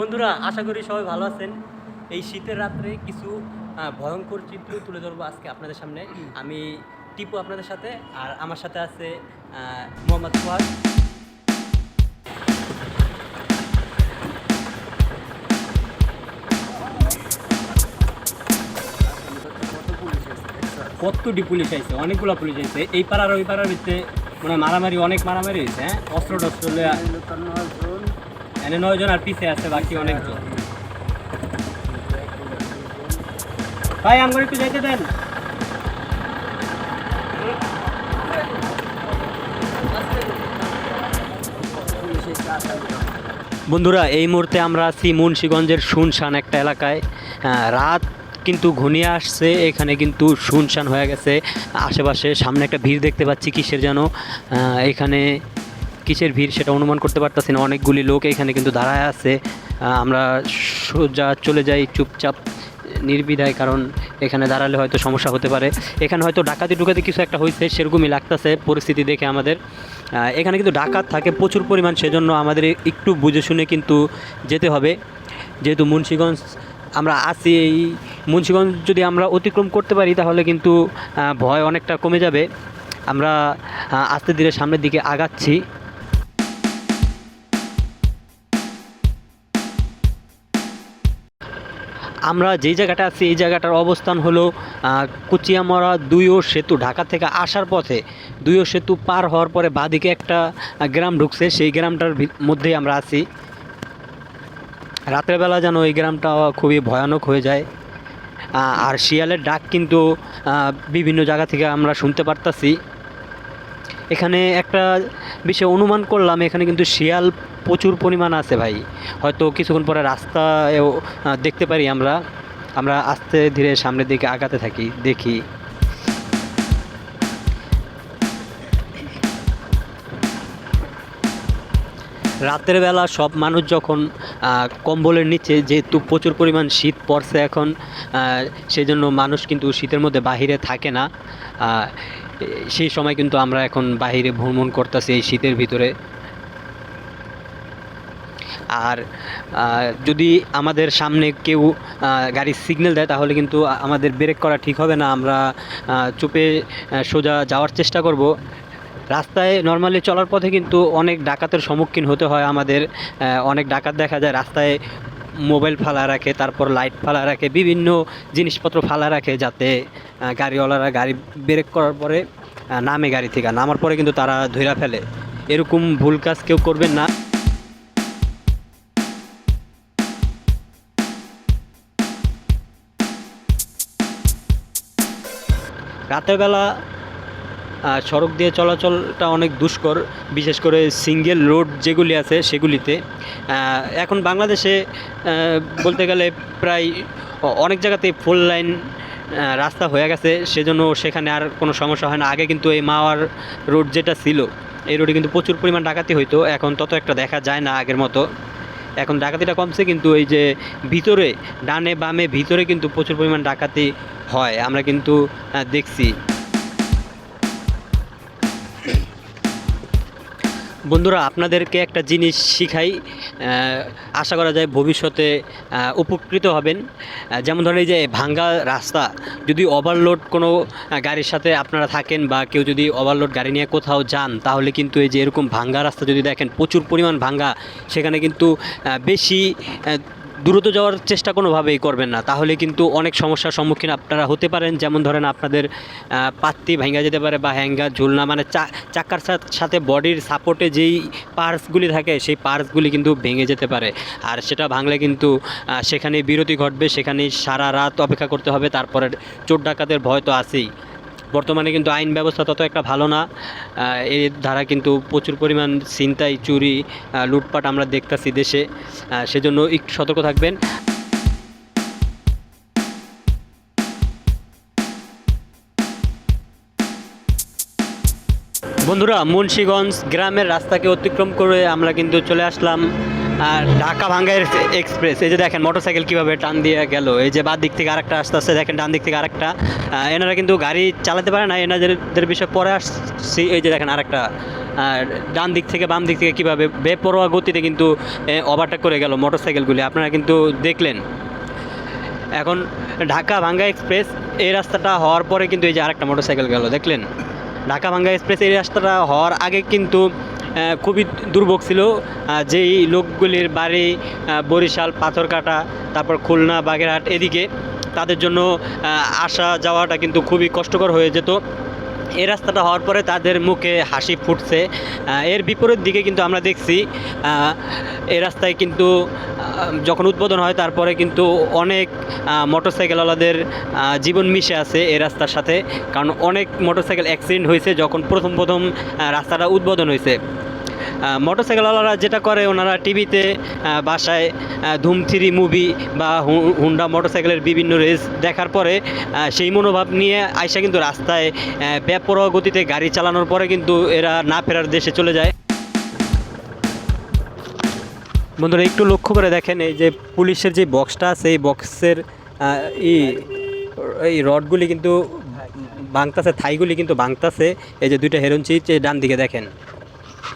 বন্ধুরা, আশা করি সবাই ভালো আছেন। এই শীতের রাত্রে কিছু ভয়ঙ্কর চিত্র তুলে ধরবো আজকে আপনাদের সামনে। আমি টিপু আপনাদের সাথে, আর আমার সাথে আছে মোহাম্মদ ফুয়াদ। কতটি পুলিশ আইছে, অনেকগুলো পুলিশ আইছে এই পাড়ার ওই পাড়ার ভিতরে। মানে মারামারি, অনেক মারামারি হয়েছে। হ্যাঁ, অস্ত্র টস্ত্র এনে 9 জন, আর পিছিয়ে আছে বাকি অনেকজন। ভাই আমার একটু যেতে দেন। বন্ধুরা, এই মুহূর্তে আমরা আছি মুন্সিগঞ্জের শুনশান একটা এলাকায়। রাত কিন্তু ঘনিয়ে আসছে, এখানে কিন্তু শুনশান হয়ে গেছে আশেপাশে। সামনে একটা ভিড় দেখতে পাচ্ছি, কিসের যেন। এখানে কিসের ভিড় সেটা অনুমান করতে পারতেছি না। অনেকগুলি লোক এখানে কিন্তু দাঁড়ায় আছে। আমরা সোজা চলে যাই চুপচাপ নির্বিধায়, কারণ এখানে দাঁড়ালে হয়তো সমস্যা হতে পারে। এখানে হয়তো ডাকাতি টুকাতি কিছু একটা হয়েছে, সেরকমই লাগতেছে পরিস্থিতি দেখে আমাদের। এখানে কিন্তু ডাকাত থাকে প্রচুর পরিমাণ, সেজন্য আমাদের একটু বুঝে শুনে কিন্তু যেতে হবে। যেহেতু মুন্সিগঞ্জ আমরা আছি, এই মুন্সিগঞ্জ যদি আমরা অতিক্রম করতে পারি তাহলে কিন্তু ভয় অনেকটা কমে যাবে। আমরা আস্তে ধীরে সামনের দিকে আগাচ্ছি। আমরা যেই জায়গাটা আছি এই জায়গাটার অবস্থান হলো কুচিয়ামরা দুইও সেতু। ঢাকা থেকে আসার পথে দুইও সেতু পার হওয়ার পরে বাঁদিকে একটা গ্রাম ঢুকছে, সেই গ্রামটার মধ্যেই আমরা আছি। রাতের বেলা যেন এই গ্রামটা খুবই ভয়ানক হয়ে যায়। আর শিয়ালের ডাক কিন্তু বিভিন্ন জায়গা থেকে আমরা শুনতে পারতাছি। এখানে একটা বিষয় অনুমান করলাম, এখানে কিন্তু শিয়াল প্রচুর পরিমাণ আছে ভাই। হয়তো কিছুক্ষণ পরে রাস্তায়ও দেখতে পারি আমরা। আমরা আস্তে ধীরে সামনের দিকে আগাতে থাকি, দেখি। রাতের বেলা সব মানুষ যখন কম্বলের নিচে, যেহেতু প্রচুর পরিমাণ শীত পড়ছে এখন, সেই জন্য মানুষ কিন্তু শীতের মধ্যে বাহিরে থাকে না। সেই সময় কিন্তু আমরা এখন বাহিরে ভ্রমণ করতেছি এই শীতের ভিতরে। আর যদি আমাদের সামনে কেউ গাড়ির সিগন্যাল দেয় তাহলে কিন্তু আমাদের ব্রেক করা ঠিক হবে না। আমরা চুপে সোজা যাওয়ার চেষ্টা করব। রাস্তায় নর্মালি চলার পথে কিন্তু অনেক ডাকাতের সম্মুখীন হতে হয় আমাদের। অনেক ডাকাত দেখা যায় রাস্তায় মোবাইল ফালা রাখে, তারপর লাইট ফালা রাখে, বিভিন্ন জিনিসপত্র ফালা রাখে, যাতে গাড়িওয়ালারা গাড়ি ব্রেক করার পরে নামে, গাড়ি থেকে নামার পরে কিন্তু তারা ধইরা ফেলে। এরকম ভুল কাজ কেউ করবেন না। রাতের বেলা সড়ক দিয়ে চলাচলটা অনেক দুষ্কর, বিশেষ করে সিঙ্গেল রোড যেগুলি আছে সেগুলিতে। এখন বাংলাদেশে বলতে গেলে প্রায় অনেক জায়গাতে ফুল লাইন রাস্তা হয়ে গেছে, সেজন্য সেখানে আর কোনো সমস্যা হয় না। আগে কিন্তু এই মাওয়ার রোড যেটা ছিল, এই রোডে কিন্তু প্রচুর পরিমাণ ডাকাতি হইতো, এখন তত একটা দেখা যায় না আগের মতো। এখন ডাকাতিটা কমছে, কিন্তু এই যে ভিতরে ডানে বামে ভিতরে কিন্তু প্রচুর পরিমাণ ডাকাতি হয়, আমরা কিন্তু দেখছি। বন্ধুরা, আপনাদেরকে একটা জিনিস শিখাই, আশা করা যায় ভবিষ্যতে উপকৃত হবেন। যেমন ধরেন এই যে ভাঙ্গা রাস্তা, যদি ওভারলোড কোনো গাড়ির সাথে আপনারা থাকেন বা কেউ যদি ওভারলোড গাড়ি নিয়ে কোথাও যান, তাহলে কিন্তু এই যে এরকম ভাঙ্গা রাস্তা যদি দেখেন, প্রচুর পরিমাণ ভাঙ্গা, সেখানে কিন্তু বেশি দ্রুত যাওয়ার চেষ্টা কোনোভাবেই করবেন না, তাহলে কিন্তু অনেক সমস্যার সম্মুখীন আপনারা হতে পারেন। যেমন ধরেন আপনাদের পাত্তি ভেঙে যেতে পারে, বা হ্যাঙ্গা ঝুলনা, মানে চাকার সাথে বডির সাপোর্টে যেই পার্টসগুলি থাকে সেই পার্টসগুলি কিন্তু ভেঙে যেতে পারে। আর সেটা ভাঙলে কিন্তু সেখানে বিরতি ঘটবে, সেখানে সারা রাত অপেক্ষা করতে হবে। তারপরে চোর ডাকাতের ভয় তো আছেই। বর্তমানে কিন্তু আইন ব্যবস্থা তত একটা ভালো না, এর দ্বারা কিন্তু প্রচুর পরিমাণ ছিনতাই, চুরি, লুটপাট আমরা দেখতেছি দেশে। সেজন্য একটু সতর্ক থাকবেন। বন্ধুরা, মুন্সিগঞ্জ গ্রামের রাস্তাকে অতিক্রম করে আমরা কিন্তু চলে আসলাম ঢাকা ভাঙ্গা এক্সপ্রেস। এই যে দেখেন মোটরসাইকেল কীভাবে টান দিয়ে গেল, এই যে বাঁ দিক থেকে আরেকটা আস্তে আস্তে দেখেন, ডান দিক থেকে আরেকটা। এনারা কিন্তু গাড়ি চালাতে পারে না, এনাদের বিষয়ে পরে আসছি। এই যে দেখেন আরেকটা ডান দিক থেকে বাম দিক থেকে কীভাবে বেপরোয়া গতিতে কিন্তু ওভারটেক করে গেল মোটরসাইকেলগুলি, আপনারা কিন্তু দেখলেন। এখন ঢাকা ভাঙ্গা এক্সপ্রেস এই রাস্তাটা হওয়ার পরে কিন্তু এই যে আরেকটা মোটরসাইকেল গেল, দেখলেন। ঢাকা ভাঙ্গা এক্সপ্রেস এই রাস্তাটা হওয়ার আগে কিন্তু খুবই দুর্ভোগ ছিল। যেই লোকগুলির বাড়ি বরিশাল, পাথরঘাটা, তারপর খুলনা, বাগেরহাট এদিকে, তাদের জন্য আসা যাওয়াটা কিন্তু খুবই কষ্টকর হয়ে যেত। এই রাস্তাটা হওয়ার পরে তাদের মুখে হাসি ফুটছে। এর বিপরীত দিকে কিন্তু আমরা দেখছি এই রাস্তায় কিন্তু যখন উদ্বোধন হয় তারপরে কিন্তু অনেক মোটরসাইকেলওয়ালাদের জীবন মিশে আছে এই রাস্তার সাথে, কারণ অনেক মোটরসাইকেল অ্যাক্সিডেন্ট হয়েছে যখন প্রথম রাস্তাটা উদ্বোধন হয়েছে। মোটরসাইকেলওয়ালারা যেটা করে, ওনারা টিভিতে বাসায় ধুম 3 মুভি বা হুন্ডা মোটরসাইকেলের বিভিন্ন রেস দেখার পরে সেই মনোভাব নিয়ে আইসা কিন্তু রাস্তায় বেপরোয়া গতিতে গাড়ি চালানোর পরে কিন্তু এরা না ফেরার দেশে চলে যায়। বন্ধুরা একটু লক্ষ্য করে দেখেন, এই যে পুলিশের যে বক্সটা আছে, এই বক্সের এই রডগুলি কিন্তু ভাঙতাছে, থাইগুলি কিন্তু ভাঙতাছে। এই যে 2টা হেরোইন চিজ ডান দিকে দেখেন,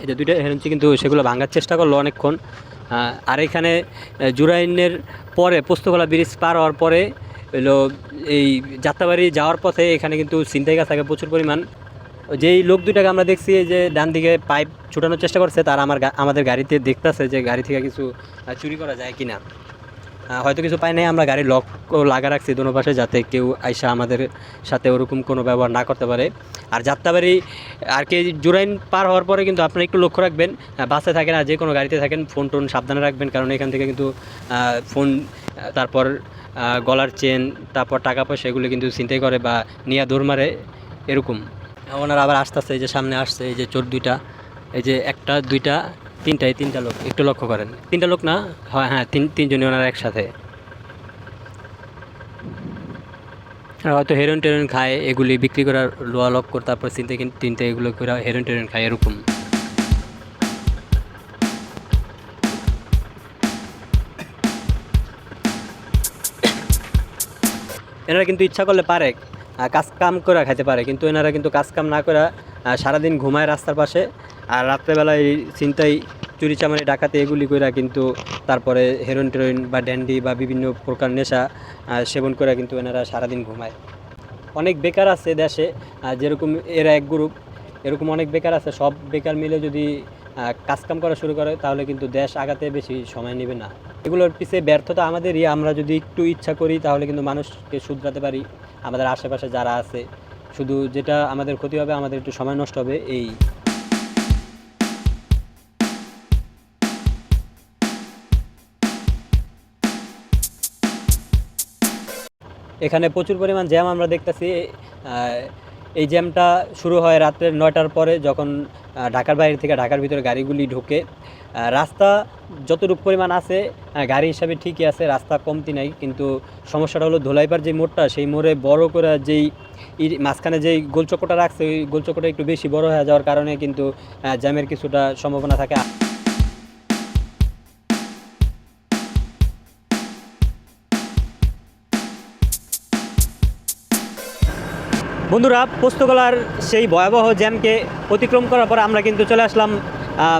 এই যে 2টা হেরোইন চিজ কিন্তু সেগুলো ভাঙার চেষ্টা করলো অনেকক্ষণ। আর এখানে জুরাইনের পরে পোস্তগোলা ব্রিজ পার হওয়ার পরে হলো এই যাত্রাবাড়ি যাওয়ার পথে এখানে কিন্তু ছিনতাই গাছ থাকে প্রচুর পরিমাণ। যেই লোক 2টাকে আমরা দেখছি যে ডান দিকে পাইপ ছুটানোর চেষ্টা করছে, তারা আমাদের গাড়িতে দেখতেছে যে গাড়ি থেকে কিছু চুরি করা যায় কি না। হয়তো কিছু পাই নাই, আমরা গাড়ি লক লাগা রাখছি দোনো পাশে, যাতে কেউ আইসা আমাদের সাথে ওরকম কোনো ব্যবহার না করতে পারে। আর যাত্রাবাড়ি আর কি জুরাইন পার হওয়ার পরে কিন্তু আপনারা একটু লক্ষ্য রাখবেন, বাসে থাকেন আর যে কোনো গাড়িতে থাকেন, ফোন টোন সাবধানে রাখবেন, কারণ এখান থেকে কিন্তু ফোন, তারপর গলার চেন, তারপর টাকা পয়সা এগুলো কিন্তু ছিনতাই করে বা নিয়ে দৌড় মারে এরকম। ওনারা আবার আস্তে আস্তে এই যে সামনে আসছে, এই যে চোর 2টা, এই যে 1টা 2টা 3টা লোক, একটু লক্ষ্য করেন, 3টা লোক না হয়, হ্যাঁ তিনজনই ওনারা একসাথে। হয়তো হেরোইন টেরোইন খায়, এগুলি বিক্রি করার লোয়া লক করে তারপর তিনটে এগুলো করে হেরোইন টেরোইন খায় এরকম। এনারা কিন্তু ইচ্ছা করলে পারে কাজ কাম করে খাইতে পারে, কিন্তু এনারা কিন্তু কাজ কাম না করে সারাদিন ঘুমায় রাস্তার পাশে, আর রাত্রেবেলায় ছিনতাই, চুরি চামারি, ডাকাতি এগুলি করে কিন্তু তারপরে হেরোইন টেরোইন বা ড্যান্ডি বা বিভিন্ন প্রকার নেশা সেবন করে কিন্তু এনারা সারাদিন ঘুমায়। অনেক বেকার আছে দেশে, যেরকম এরা এক গ্রুপ, এরকম অনেক বেকার আছে। সব বেকার মিলে যদি কাজকাম করা শুরু করে তাহলে কিন্তু দেশ আগাতে বেশি সময় নেবে না। এগুলোর পিছিয়ে ব্যর্থতা আমাদেরই। আমরা যদি একটু ইচ্ছা করি তাহলে কিন্তু মানুষকে শুধরাতে পারি। আমাদের আশেপাশে যারা আছে, শুধু যেটা আমাদের ক্ষতি হবে, আমাদের একটু সময় নষ্ট হবে এই। এখানে প্রচুর পরিমাণ জ্যাম আমরা দেখতেছি। এই জ্যামটা শুরু হয় রাত্রে 9টার পরে, যখন ঢাকার বাইরে থেকে ঢাকার ভিতরে গাড়িগুলি ঢোকে। রাস্তা যতটুকু পরিমাণ আছে গাড়ি হিসাবে ঠিকই আছে, রাস্তা কমতি নাই, কিন্তু সমস্যাটা হলো ধোলাইপাড় যে মোড়টা, সেই মোড়ে বড় করে যেই মাঝখানে যেই গোলচক্করটা রাখছে, ওই গোলচক্করটা একটু বেশি বড় হয়ে যাওয়ার কারণে কিন্তু জ্যামের কিছুটা সম্ভাবনা থাকে। বন্ধুরা, পোস্তগোলার সেই ভয়াবহ জ্যামকে অতিক্রম করার পর আমরা কিন্তু চলে আসলাম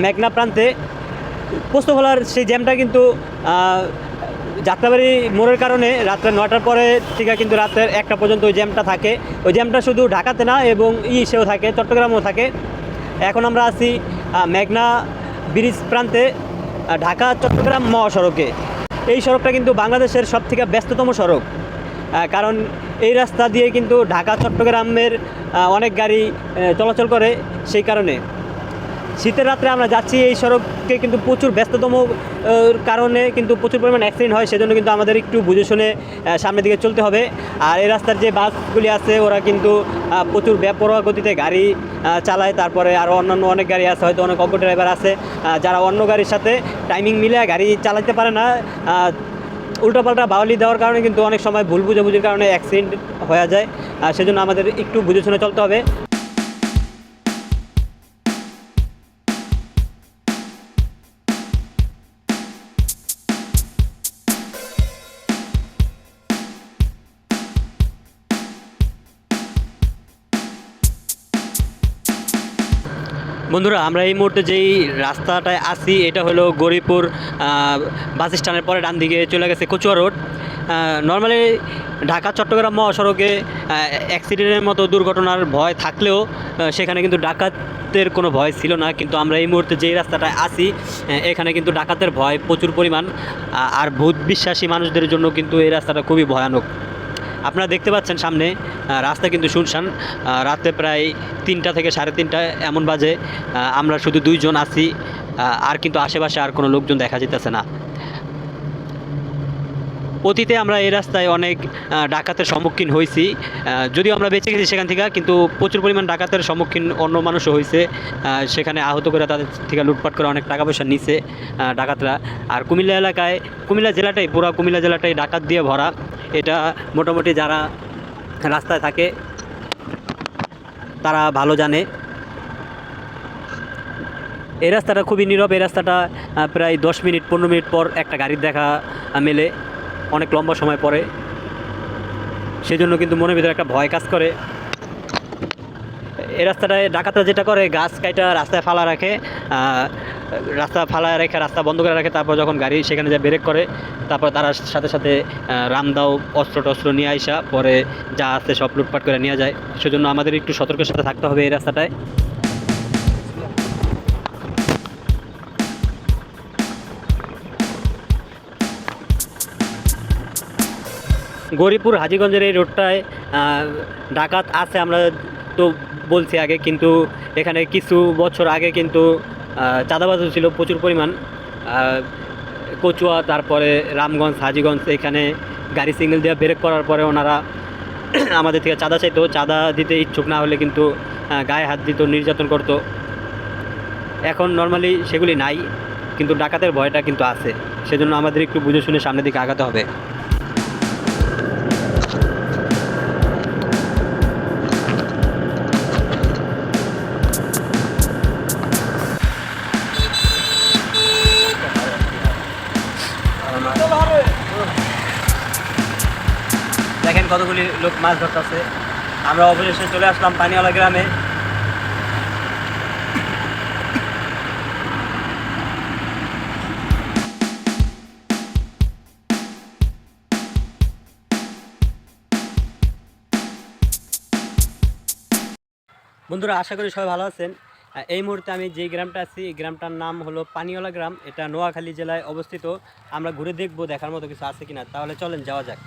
মেঘনা প্রান্তে। পোস্তগোলার সেই জ্যামটা কিন্তু যাত্রাবাড়ি মোড়ের কারণে রাত্রে 9টার পরে থেকে কিন্তু রাত্রের 1টা পর্যন্ত ওই জ্যামটা থাকে। ওই জ্যামটা শুধু ঢাকাতে না, এবং সেও থাকে, চট্টগ্রামেও থাকে। এখন আমরা আছি মেঘনা ব্রিজ প্রান্তে, ঢাকা চট্টগ্রাম মহাসড়কে। এই সড়কটা কিন্তু বাংলাদেশের সবথেকে ব্যস্ততম সড়ক, কারণ এই রাস্তা দিয়ে কিন্তু ঢাকা চট্টগ্রামের অনেক গাড়ি চলাচল করে। সেই কারণে শীতের রাত্রে আমরা যাচ্ছি, এই সড়কে কিন্তু প্রচুর ব্যস্ততম কারণে কিন্তু প্রচুর পরিমাণ অ্যাক্সিডেন্ট হয়। সেজন্য কিন্তু আমাদের একটু বুঝে শুনে সামনের দিকে চলতে হবে। আর এই রাস্তার যে বাসগুলি আছে, ওরা কিন্তু প্রচুর বেপরোয়া গতিতে গাড়ি চালায়। তারপরে আরও অন্যান্য অনেক গাড়ি আছে, হয়তো অনেক অটো ড্রাইভার আছে যারা অন্য গাড়ির সাথে টাইমিং মিলে গাড়ি চালাতে পারে না। উল্টোপাল্টা বাউলি দেওয়ার কারণে কিন্তু অনেক সময় ভুল বুঝাবুঝির কারণে অ্যাক্সিডেন্ট হয়ে যায়। সেজন্য আমাদের একটু বুঝে শুনে চলতে হবে। বন্ধুরা আমরা এই মুহূর্তে যেই রাস্তাটায় আছি এটা হলো গৌরীপুর বাস স্ট্যান্ডের পরে ডান দিকে চলে গেছে কচুয়া রোড। নর্মালি ঢাকা চট্টগ্রাম মহাসড়কে অ্যাক্সিডেন্টের মতো দুর্ঘটনার ভয় থাকলেও সেখানে কিন্তু ডাকাতের কোনো ভয় ছিল না, কিন্তু আমরা এই মুহূর্তে যেই রাস্তাটায় আছি এখানে কিন্তু ডাকাতের ভয় প্রচুর পরিমাণ। আর ভূত বিশ্বাসী মানুষদের জন্য কিন্তু এই রাস্তাটা খুবই ভয়ানক। আপনারা দেখতে পাচ্ছেন সামনে রাস্তা কিন্তু শুনশান। রাতে প্রায় 3টা থেকে 3:30 এমন বাজে। আমরা শুধু 2 জন আছি, আর কিন্তু আশেপাশে আর কোনো লোকজন দেখা যেতেছে না। অতীতে আমরা এই রাস্তায় অনেক ডাকাতের সম্মুখীন হয়েছি, যদিও আমরা বেঁচে গেছি সেখান থেকে, কিন্তু প্রচুর পরিমাণ ডাকাতের সম্মুখীন অন্য মানুষও হয়েছে। সেখানে আহত করে তাদের থেকে লুটপাট করে অনেক টাকা পয়সা নিছে ডাকাতরা। আর কুমিল্লা এলাকায়, কুমিল্লা জেলাটাই, পুরো কুমিল্লা জেলাটাই ডাকাত দিয়ে ভরা। এটা মোটামুটি যারা রাস্তায় থাকে তারা ভালো জানে। এই রাস্তাটা খুবই নীরব। এই রাস্তাটা প্রায় 10 মিনিট 15 মিনিট পর একটা গাড়ির দেখা মেলে, অনেক লম্বা সময় পরে। সেজন্য কিন্তু মনের ভিতরে একটা ভয় কাজ করে। এই রাস্তাটায় ডাকাতরা যেটা করে, গাছ কাইটা রাস্তায় ফালা রাখে, রাস্তা ফালা রেখে রাস্তা বন্ধ করে রাখে। তারপর যখন গাড়ি সেখানে যা ব্রেক করে, তারপর তারা সাথে সাথে রামদাও অস্ত্র টস্ত্র নিয়ে আইসা পরে যা আছে সব লুটপাট করে নিয়ে যায়। সেজন্য আমাদের একটু সতর্কের সাথে থাকতে হবে এই রাস্তাটায়। গৌরীপুর হাজীগঞ্জের এই রোডটায় ডাকাত আছে আমরা তো বলছি আগে, কিন্তু এখানে কিছু বছর আগে কিন্তু চাঁদাবাজও ছিল প্রচুর পরিমাণ। কচুয়া, তারপরে রামগঞ্জ, হাজীগঞ্জ, এখানে গাড়ি সিগন্যাল দিয়ে ব্রেক করার পরে ওনারা আমাদের থেকে চাঁদা চাইতো। চাঁদা দিতে ইচ্ছুক না হলে কিন্তু গায়ে হাত দিত, নির্যাতন করতো। এখন নর্মালি সেগুলি নাই, কিন্তু ডাকাতের ভয়টা কিন্তু আছে। সেজন্য আমাদের একটু বুঝে শুনে সামনের দিকে আগাতে হবে। দেখেন কতগুলি লোক মাছ ধরতেছে। আমরা অবশেষে চলে আসলাম পানিওয়ালা গ্রামে। বন্ধুরা আশা করি সবাই ভালো আছেন। এই মুহূর্তে আমি যেই গ্রামটা আছি এই গ্রামটার নাম হলো পানিওয়ালা গ্রাম। এটা নোয়াখালী জেলায় অবস্থিত। আমরা ঘুরে দেখবো দেখার মতো কিছু আছে কিনা। তাহলে চলেন যাওয়া যাক।